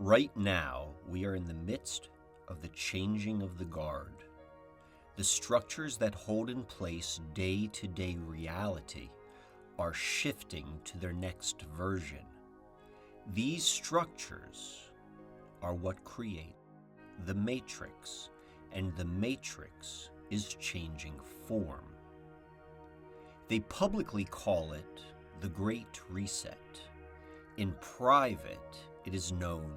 Right now, we are in the midst of the changing of the guard. The structures that hold in place day-to-day reality are shifting to their next version. These structures are what create the matrix, and the matrix is changing form. They publicly call it the Great Reset. In private, it is known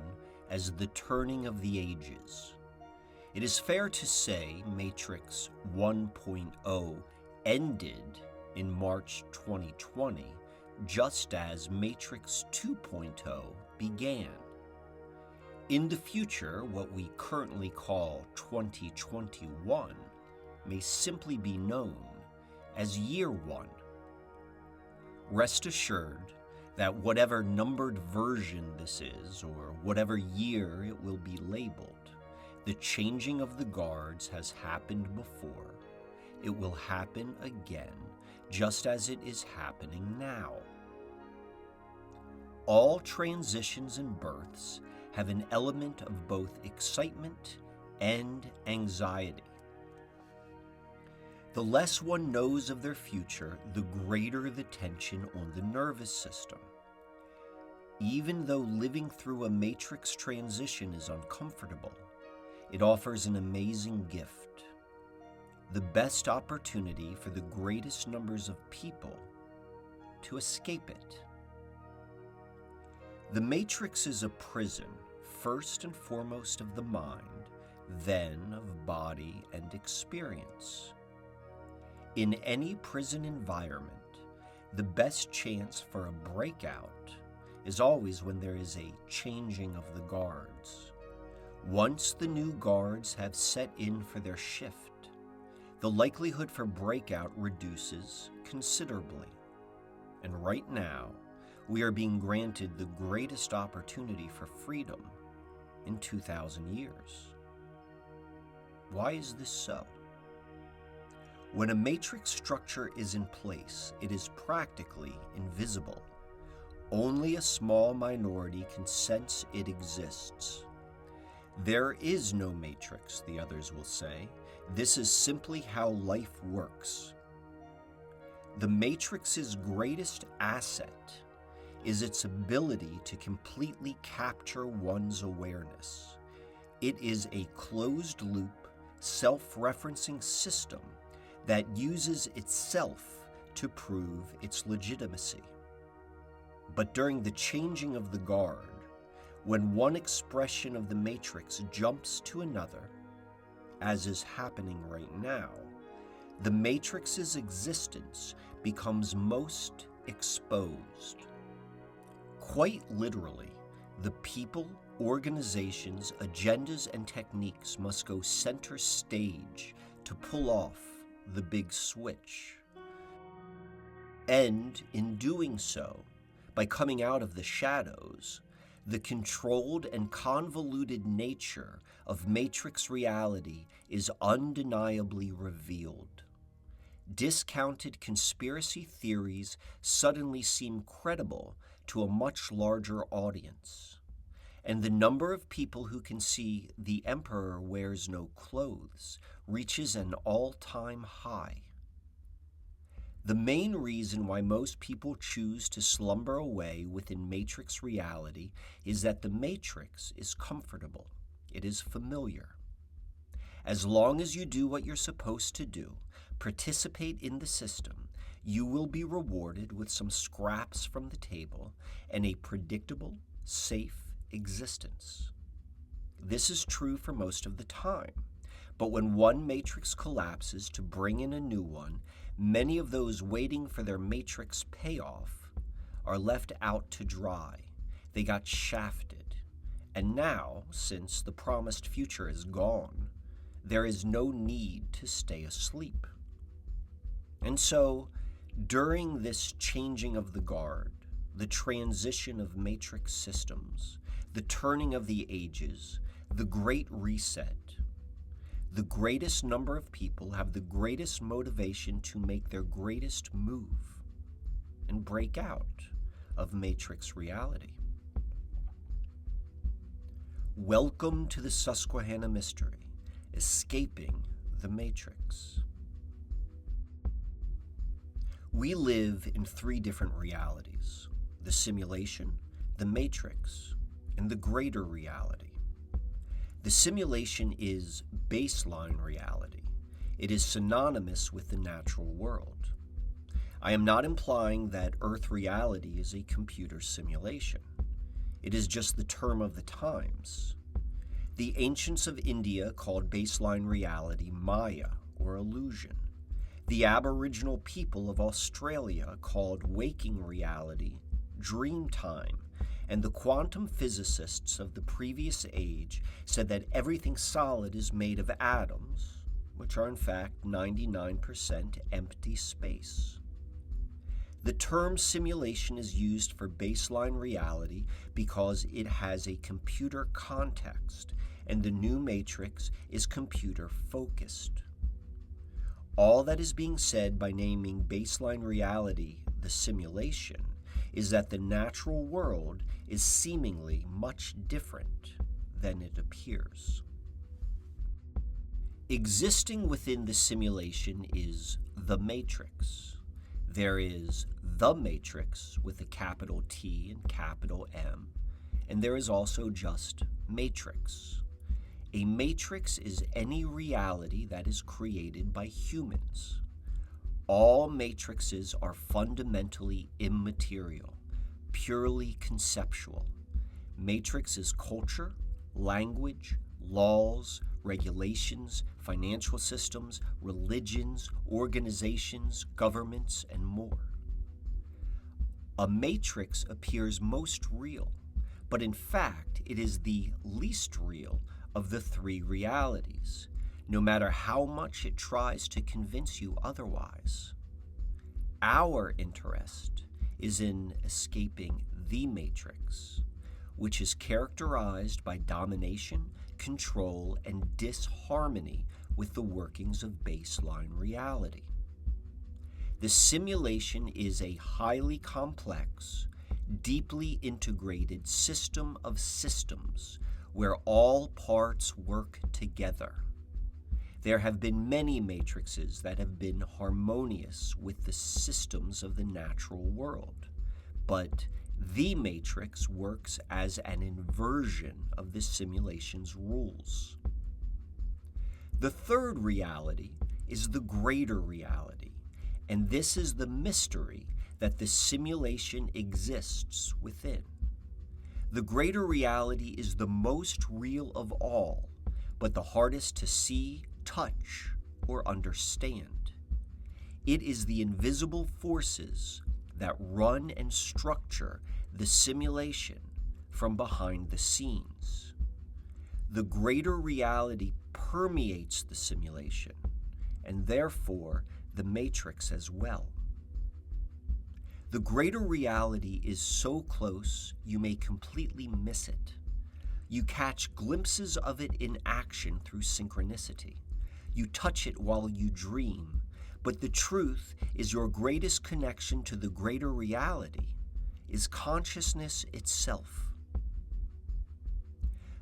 as the turning of the ages. It is fair to say Matrix 1.0 ended in March 2020, just as Matrix 2.0 began. In the future, what we currently call 2021 may simply be known as Year One. Rest assured that whatever numbered version this is, or whatever year it will be labeled, the changing of the guards has happened before. It will happen again, just as it is happening now. All transitions and births have an element of both excitement and anxiety. The less one knows of their future, the greater the tension on the nervous system. Even though living through a matrix transition is uncomfortable, it offers an amazing gift, the best opportunity for the greatest numbers of people to escape it. The matrix is a prison, first and foremost of the mind, then of body and experience. In any prison environment, the best chance for a breakout is always when there is a changing of the guards. Once the new guards have set in for their shift, the likelihood for breakout reduces considerably. And right now, we are being granted the greatest opportunity for freedom in 2,000 years. Why is this so? When a matrix structure is in place, it is practically invisible. Only a small minority can sense it exists. There is no matrix, the others will say. This is simply how life works. The matrix's greatest asset is its ability to completely capture one's awareness. It is a closed-loop, self-referencing system that uses itself to prove its legitimacy. But during the changing of the guard, when one expression of the matrix jumps to another, as is happening right now, the matrix's existence becomes most exposed. Quite literally, the people, organizations, agendas, and techniques must go center stage to pull off the big switch. And in doing so, by coming out of the shadows, the controlled and convoluted nature of matrix reality is undeniably revealed. Discounted conspiracy theories suddenly seem credible to a much larger audience, and the number of people who can see the emperor wears no clothes reaches an all-time high. The main reason why most people choose to slumber away within matrix reality is that the matrix is comfortable. It is familiar. As long as you do what you're supposed to do, participate in the system, you will be rewarded with some scraps from the table and a predictable, safe existence. This is true for most of the time, but when one matrix collapses to bring in a new one, many of those waiting for their matrix payoff are left out to dry. They got shafted. And now, since the promised future is gone, there is no need to stay asleep. And so, during this changing of the guard, the transition of matrix systems, the turning of the ages, the Great Reset, the greatest number of people have the greatest motivation to make their greatest move and break out of matrix reality. Welcome to the Susquehanna Mystery, Escaping the Matrix. We live in three different realities: the simulation, the matrix, and the greater reality. The simulation is baseline reality. It is synonymous with the natural world. I am not implying that Earth reality is a computer simulation. It is just the term of the times. The ancients of India called baseline reality Maya, or illusion. The Aboriginal people of Australia called waking reality dream time, and the quantum physicists of the previous age said that everything solid is made of atoms, which are in fact 99% empty space. The term simulation is used for baseline reality because it has a computer context, and the new matrix is computer-focused. All that is being said by naming baseline reality the simulation is that the natural world is seemingly much different than it appears. Existing within the simulation is the matrix. There is the matrix with a capital T and capital M, and there is also just matrix. A matrix is any reality that is created by humans. All matrices are fundamentally immaterial, purely conceptual. Matrix is culture, language, laws, regulations, financial systems, religions, organizations, governments, and more. A matrix appears most real, but in fact it is the least real of the three realities, no matter how much it tries to convince you otherwise. Our interest is in escaping the matrix, which is characterized by domination, control, and disharmony with the workings of baseline reality. The simulation is a highly complex, deeply integrated system of systems where all parts work together. There have been many matrices that have been harmonious with the systems of the natural world, but the matrix works as an inversion of the simulation's rules. The third reality is the greater reality, and this is the mystery that the simulation exists within. The greater reality is the most real of all, but the hardest to see, touch, or understand. It is the invisible forces that run and structure the simulation from behind the scenes. The greater reality permeates the simulation, and therefore the matrix as well. The greater reality is so close you may completely miss it. You catch glimpses of it in action through synchronicity. You touch it while you dream, but the truth is your greatest connection to the greater reality is consciousness itself.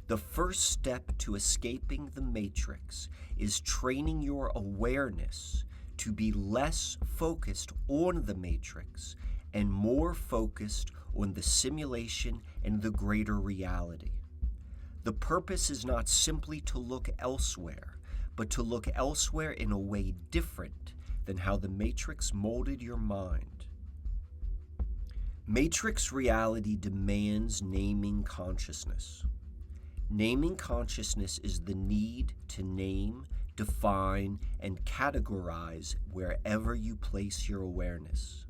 The first step to escaping the matrix is training your awareness to be less focused on the matrix and more focused on the simulation and the greater reality. The purpose is not simply to look elsewhere, but to look elsewhere in a way different than how the matrix molded your mind. Matrix reality demands naming consciousness. Naming consciousness is the need to name, define, and categorize wherever you place your awareness.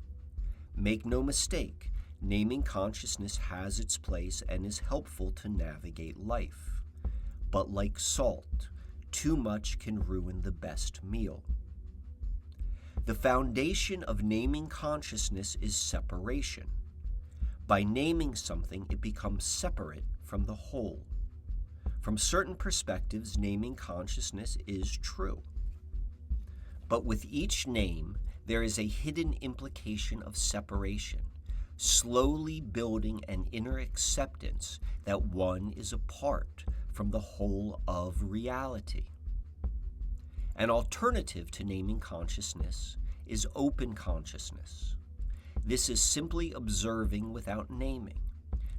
Make no mistake, naming consciousness has its place and is helpful to navigate life. But like salt, too much can ruin the best meal. The foundation of naming consciousness is separation. By naming something, it becomes separate from the whole. From certain perspectives, naming consciousness is true. But with each name, there is a hidden implication of separation, slowly building an inner acceptance that one is apart from the whole of reality. An alternative to naming consciousness is open consciousness. This is simply observing without naming,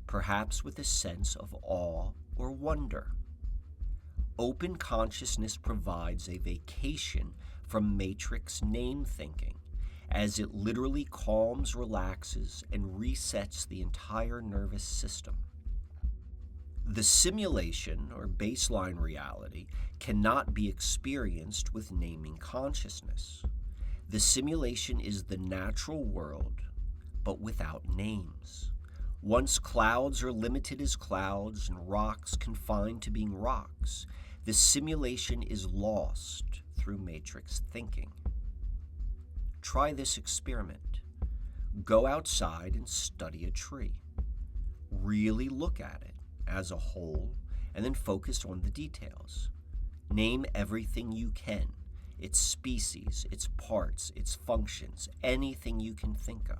perhaps with a sense of awe or wonder. Open consciousness provides a vacation from matrix name thinking, as it literally calms, relaxes, and resets the entire nervous system. The simulation, or baseline reality, cannot be experienced with naming consciousness. The simulation is the natural world, but without names. Once clouds are limited as clouds and rocks confined to being rocks, the simulation is lost through matrix thinking. Try this experiment. Go outside and study a tree. Really look at it as a whole, and then focus on the details. Name everything you can, its species, its parts, its functions, anything you can think of.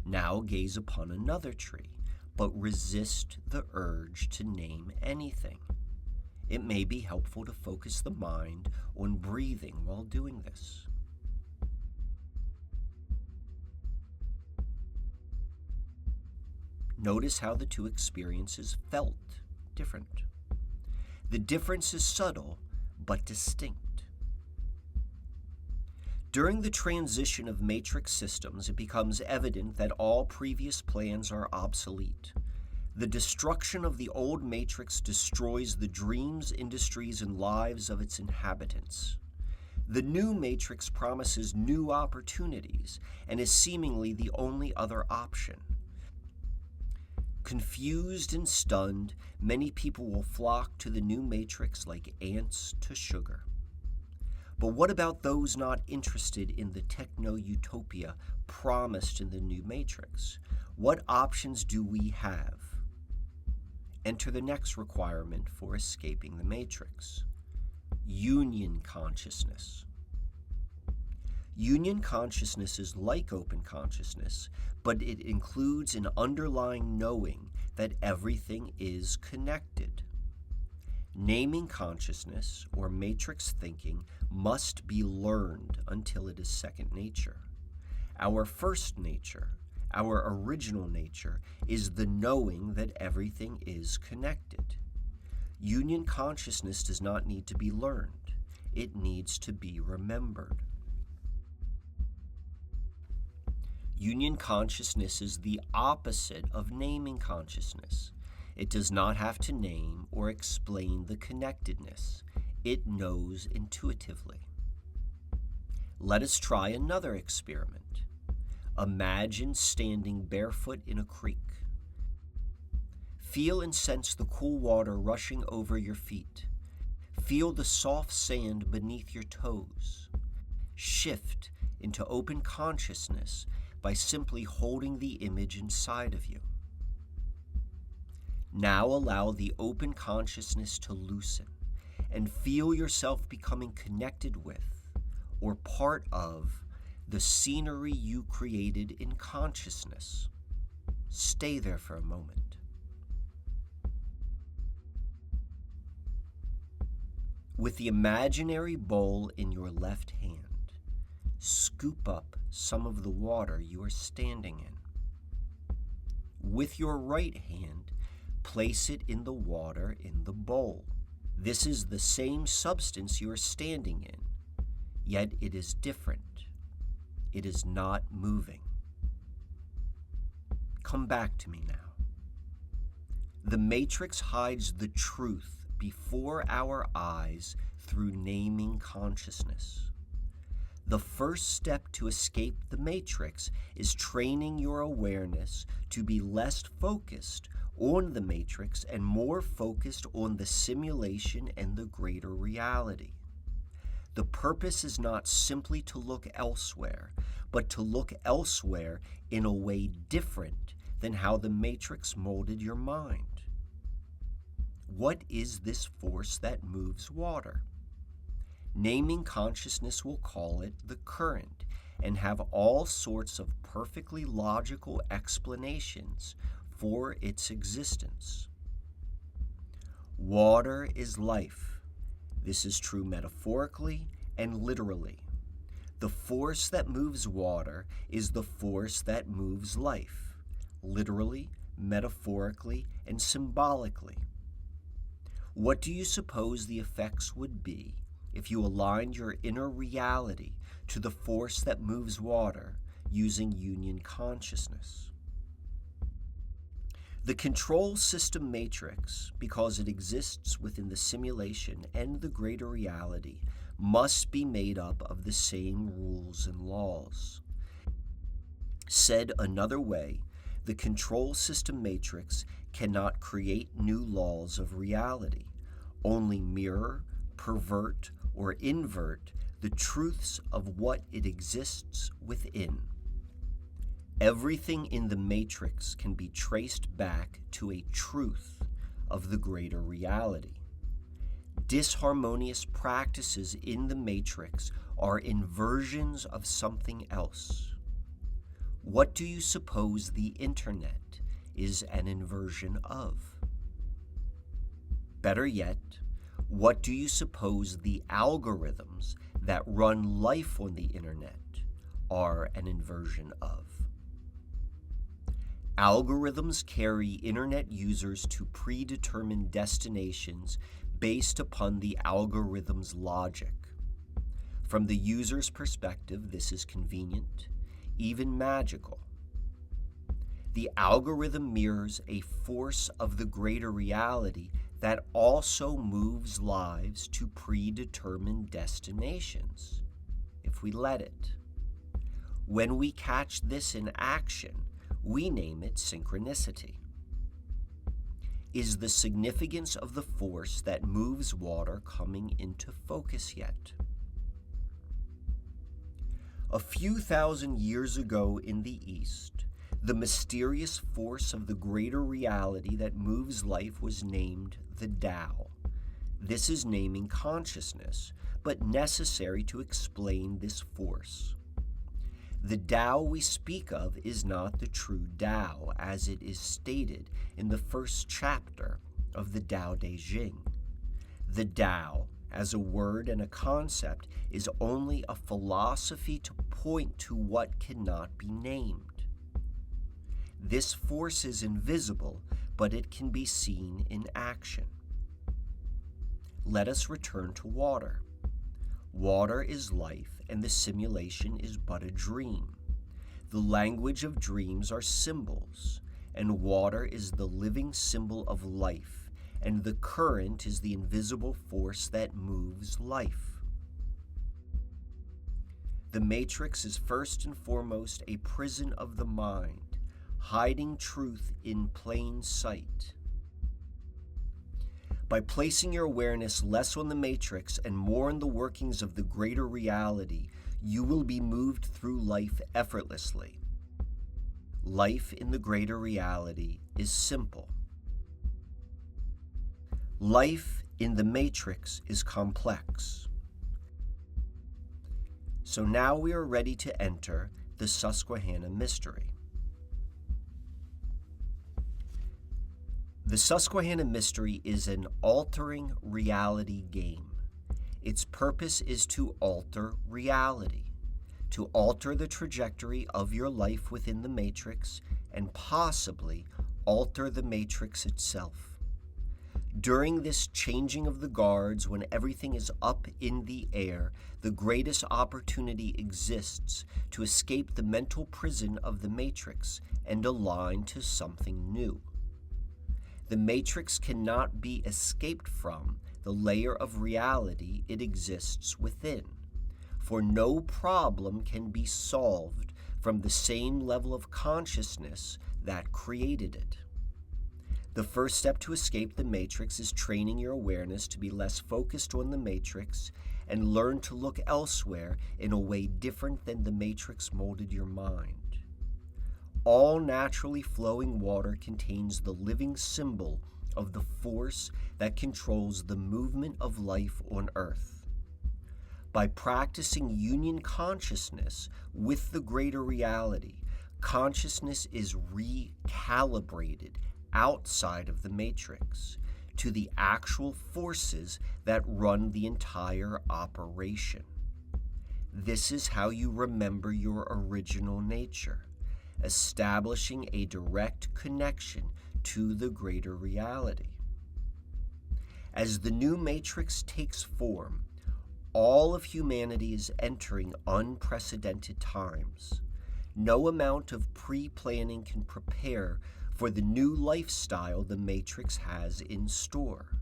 Now gaze upon another tree, but resist the urge to name anything. It may be helpful to focus the mind on breathing while doing this. Notice how the two experiences felt different. The difference is subtle, but distinct. During the transition of matrix systems, it becomes evident that all previous plans are obsolete. The destruction of the old matrix destroys the dreams, industries, and lives of its inhabitants. The new matrix promises new opportunities and is seemingly the only other option. Confused and stunned, many people will flock to the new matrix like ants to sugar. But what about those not interested in the techno-utopia promised in the new matrix? What options do we have? Enter the next requirement for escaping the matrix: union consciousness. Union consciousness is like open consciousness, but it includes an underlying knowing that everything is connected. Naming consciousness, or matrix thinking, must be learned until it is second nature. Our first nature, our original nature, is the knowing that everything is connected. Union consciousness does not need to be learned. It needs to be remembered. Union consciousness is the opposite of naming consciousness. It does not have to name or explain the connectedness. It knows intuitively. Let us try another experiment. Imagine standing barefoot in a creek. Feel and sense the cool water rushing over your feet. Feel the soft sand beneath your toes. Shift into open consciousness by simply holding the image inside of you. Now allow the open consciousness to loosen and feel yourself becoming connected with, or part of, the scenery you created in consciousness. Stay there for a moment. With the imaginary bowl in your left hand, scoop up some of the water you are standing in. With your right hand, place it in the water in the bowl. This is the same substance you are standing in, yet it is different. It is not moving. Come back to me now. The matrix hides the truth before our eyes through naming consciousness. The first step to escape the matrix is training your awareness to be less focused on the matrix and more focused on the simulation and the greater reality. The purpose is not simply to look elsewhere, but to look elsewhere in a way different than how the matrix molded your mind. What is this force that moves water? Naming consciousness will call it the current, and have all sorts of perfectly logical explanations for its existence. Water is life. This is true metaphorically and literally. The force that moves water is the force that moves life, literally, metaphorically, and symbolically. What do you suppose the effects would be if you aligned your inner reality to the force that moves water using union consciousness? The control system matrix, because it exists within the simulation and the greater reality, must be made up of the same rules and laws. Said another way, the control system matrix cannot create new laws of reality, only mirror, pervert, or invert the truths of what it exists within. Everything in the matrix can be traced back to a truth of the greater reality. Disharmonious practices in the matrix are inversions of something else. What do you suppose the internet is an inversion of? Better yet, what do you suppose the algorithms that run life on the internet are an inversion of? Algorithms carry internet users to predetermined destinations based upon the algorithm's logic. From the user's perspective, this is convenient, even magical. The algorithm mirrors a force of the greater reality that also moves lives to predetermined destinations, if we let it. When we catch this in action, we name it synchronicity. Is the significance of the force that moves water coming into focus yet? A few thousand years ago in the East, the mysterious force of the greater reality that moves life was named the Tao. This is naming consciousness, but necessary to explain this force. The Tao we speak of is not the true Tao, as it is stated in the first chapter of the Tao Te Ching. The Tao, as a word and a concept, is only a philosophy to point to what cannot be named. This force is invisible, but it can be seen in action. Let us return to water. Water is life, and the simulation is but a dream. The language of dreams are symbols, and water is the living symbol of life, and the current is the invisible force that moves life. The matrix is first and foremost a prison of the mind, hiding truth in plain sight. By placing your awareness less on the matrix and more on the workings of the greater reality, you will be moved through life effortlessly. Life in the greater reality is simple. Life in the matrix is complex. So now we are ready to enter the Susquehanna mystery. The Susquehanna mystery is an altering reality game. Its purpose is to alter reality, to alter the trajectory of your life within the matrix, and possibly alter the matrix itself. During this changing of the guards, when everything is up in the air, the greatest opportunity exists to escape the mental prison of the matrix and align to something new. The matrix cannot be escaped from the layer of reality it exists within, for no problem can be solved from the same level of consciousness that created it. The first step to escape the matrix is training your awareness to be less focused on the matrix and learn to look elsewhere in a way different than the matrix molded your mind. All naturally flowing water contains the living symbol of the force that controls the movement of life on earth. By practicing union consciousness with the greater reality, consciousness is recalibrated outside of the matrix to the actual forces that run the entire operation. This is how you remember your original nature, establishing a direct connection to the greater reality. As the new matrix takes form, all of humanity is entering unprecedented times. No amount of pre-planning can prepare for the new lifestyle the matrix has in store.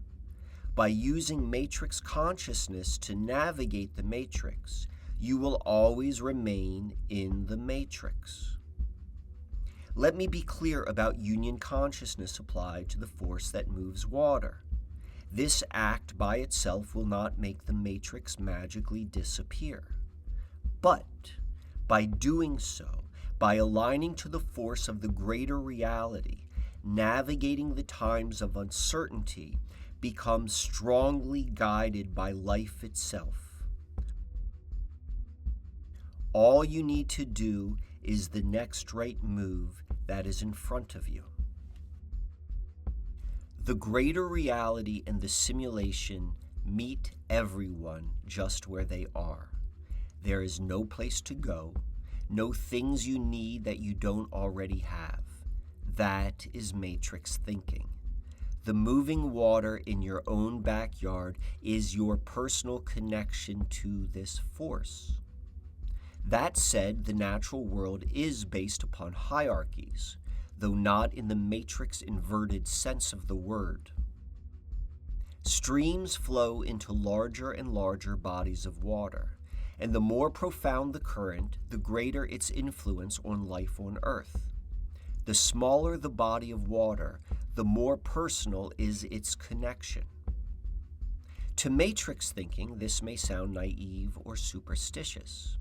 By using matrix consciousness to navigate the matrix, you will always remain in the matrix. Let me be clear about union consciousness applied to the force that moves water. This act by itself will not make the matrix magically disappear. But by doing so, by aligning to the force of the greater reality, navigating the times of uncertainty becomes strongly guided by life itself. All you need to do is the next right move that is in front of you. The greater reality and the simulation meet everyone just where they are. There is no place to go, no things you need that you don't already have. That is matrix thinking. The moving water in your own backyard is your personal connection to this force. That said, the natural world is based upon hierarchies, though not in the matrix-inverted sense of the word. Streams flow into larger and larger bodies of water, and the more profound the current, the greater its influence on life on Earth. The smaller the body of water, the more personal is its connection. To matrix thinking, this may sound naive or superstitious.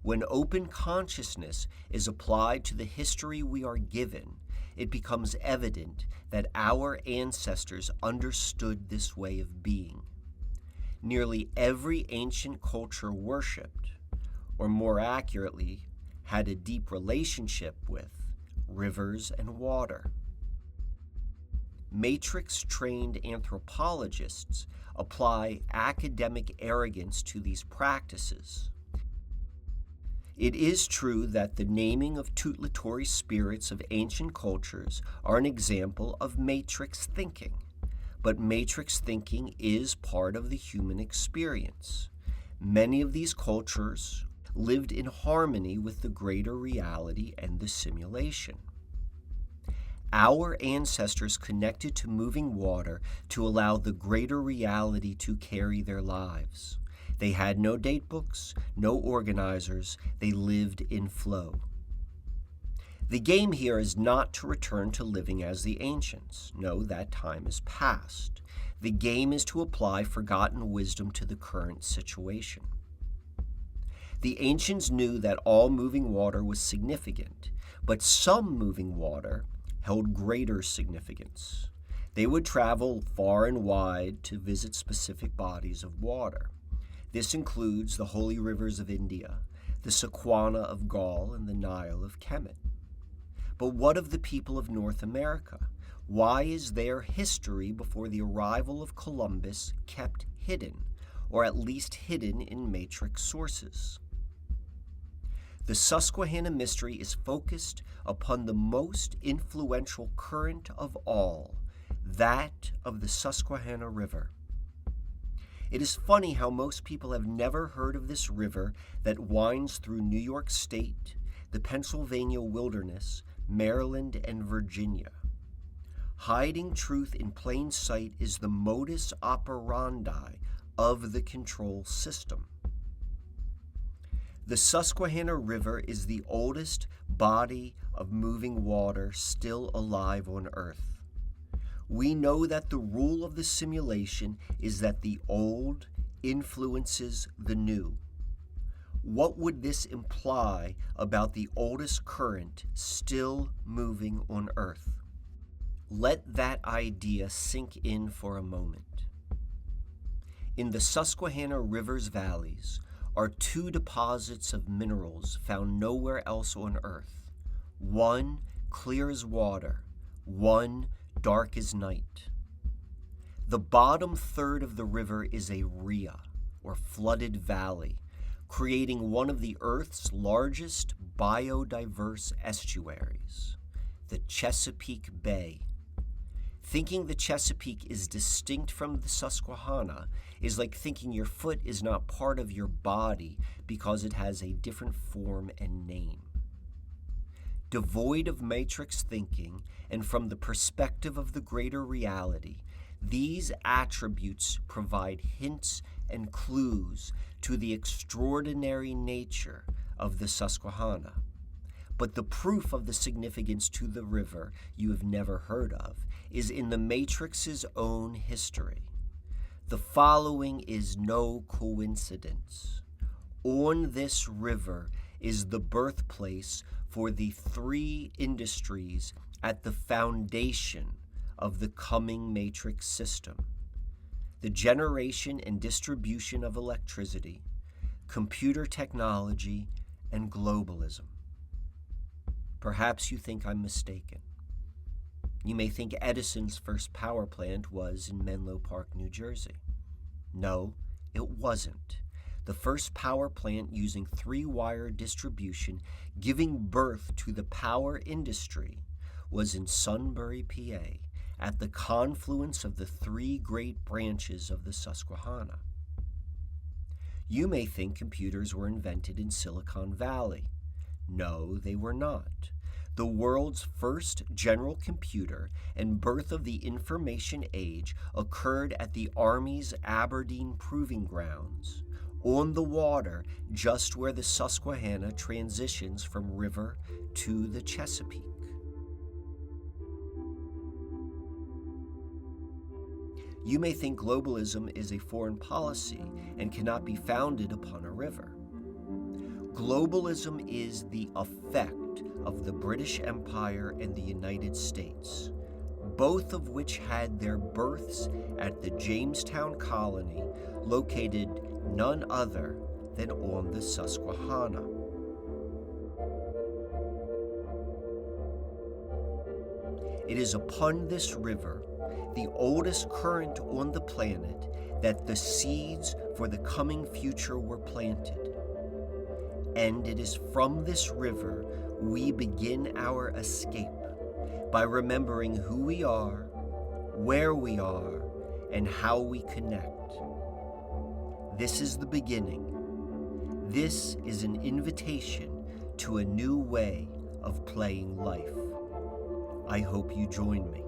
When open consciousness is applied to the history we are given, it becomes evident that our ancestors understood this way of being. Nearly every ancient culture worshipped, or more accurately, had a deep relationship with, rivers and water. Matrix-trained anthropologists apply academic arrogance to these practices. It is true that the naming of tutelatory spirits of ancient cultures are an example of matrix thinking, but matrix thinking is part of the human experience. Many of these cultures lived in harmony with the greater reality and the simulation. Our ancestors connected to moving water to allow the greater reality to carry their lives. They had no date books, no organizers. They lived in flow. The game here is not to return to living as the ancients. No, that time is past. The game is to apply forgotten wisdom to the current situation. The ancients knew that all moving water was significant, but some moving water held greater significance. They would travel far and wide to visit specific bodies of water. This includes the holy rivers of India, the Susquehanna of Gaul, and the Nile of Kemet. But what of the people of North America? Why is their history before the arrival of Columbus kept hidden, or at least hidden in matrix sources? The Susquehanna mystery is focused upon the most influential current of all, that of the Susquehanna River. It is funny how most people have never heard of this river that winds through New York State, the Pennsylvania wilderness, Maryland, and Virginia. Hiding truth in plain sight is the modus operandi of the control system. The Susquehanna River is the oldest body of moving water still alive on Earth. We know that the rule of the simulation is that the old influences the new. What would this imply about the oldest current still moving on Earth? Let that idea sink in for a moment. In the Susquehanna River's valleys are two deposits of minerals found nowhere else on Earth. One clear as water, one dark as night. The bottom third of the river is a ria, or flooded valley, creating one of the Earth's largest biodiverse estuaries, the Chesapeake Bay. Thinking the Chesapeake is distinct from the Susquehanna is like thinking your foot is not part of your body because it has a different form and name. Devoid of matrix thinking and from the perspective of the greater reality, these attributes provide hints and clues to the extraordinary nature of the Susquehanna. But the proof of the significance to the river you have never heard of is in the Matrix's own history. The following is no coincidence. On this river is the birthplace for the three industries at the foundation of the coming Matrix system: the generation and distribution of electricity, computer technology, and globalism. Perhaps you think I'm mistaken. You may think Edison's first power plant was in Menlo Park, New Jersey. No, it wasn't. The first power plant using three-wire distribution, giving birth to the power industry, was in Sunbury, PA, at the confluence of the three great branches of the Susquehanna. You may think computers were invented in Silicon Valley. No, they were not. The world's first general computer and birth of the information age occurred at the Army's Aberdeen Proving Grounds, on the water just where the Susquehanna transitions from river to the Chesapeake. You may think globalism is a foreign policy and cannot be founded upon a river. Globalism is the effect of the British Empire and the United States, both of which had their births at the Jamestown colony, located none other than on the Susquehanna. It is upon this river, the oldest current on the planet, that the seeds for the coming future were planted. And it is from this river we begin our escape, by remembering who we are, where we are, and how we connect. This is the beginning. This is an invitation to a new way of playing life. I hope you join me.